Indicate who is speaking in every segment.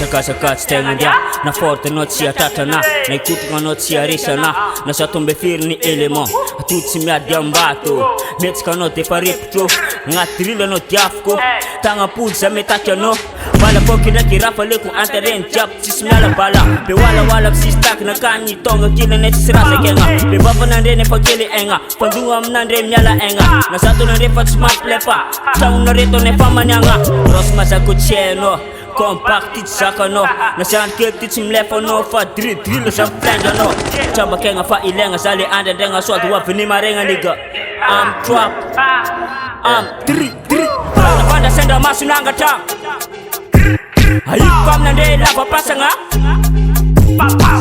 Speaker 1: Sakasaka tsy tegna ndia na forte anao tsy atratrana na ikotrana anao tsy aresana na sa tombe firy ny élément to tsy miady ambato metsika anao defa repotro agnaty rilo anao diafoko tagnapody za metaky anao bala foky ndraiky rafa leko antereny jiaby tsisy miala bala be walawala misisy taky nakany tonga kilane tsisy rasakegna be vavanandre nefa kely egna fandogna aminandre miala egna na zatonandre fa tsy mampilefa tagnonare to nefa maniagna rosy mazako tsy hainao compacty tsy zakanao na sany kely ty tsy milefanao fa dridrilo za mipendranao trambakegna fa ilegna za le andrendregna sody hoaviny maregna niga am trap am dridri fanda sendra masonangatra ayiko aminandre lava pasagna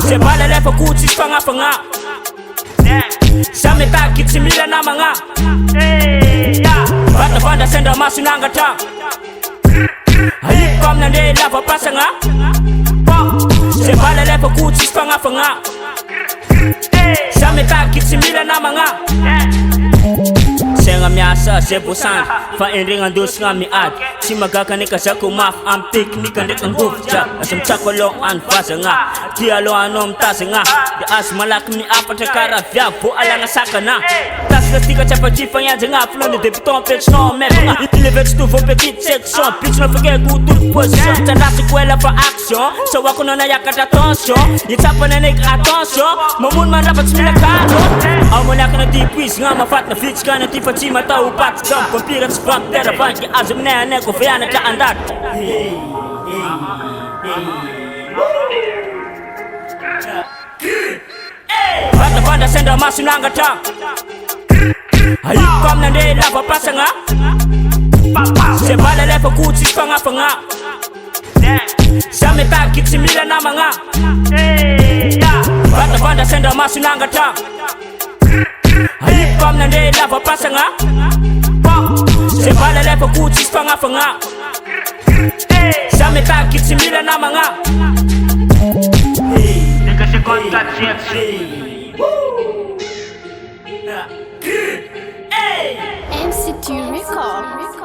Speaker 1: se bala lefa ko tsisy fagnafagna sa metaky tsy mila namagna vatavanda sendra masonangatra ayiko aminandre lava pasagna se bala lefa ko tsisy fagnafagna sa metaky tsy mila namagna segna miasa ze bosany fa endregna andosagna miady tsy magaka neka zako mafy amy teknika ndraiky angovitra asa mitsako aloha anivazagna ty aloha anao mitazagna de azo malaky miafatra karaha viavy vo alagna sakana taslastika tsy afatry fagnianjagna flone débutant petrinao mefagna ilevetsy to vo petite section pitsinao fakeko tolo position tsandrasiko ela fa action sawako nao nayakatra attention itsapana neka attention mamono mandrafa tsy mila karo amoniakana ty puisagna mafatina vitsikana ty fa tsy matao paty zam vampira tsy vampitera vanky azo aminay anay fa ianatra andatra vatavanda sendra masonangatra ayiko aminandre lava pasagna se bala lefa ko tsisy fagnafagna sa metaky tsy mila namagna vatavanda sendra masonangatra ayiko aminandre lava pasagna se bala lefa ko tsisy fagnafagna sa metaky tsy mila namagna
Speaker 2: MCT Record.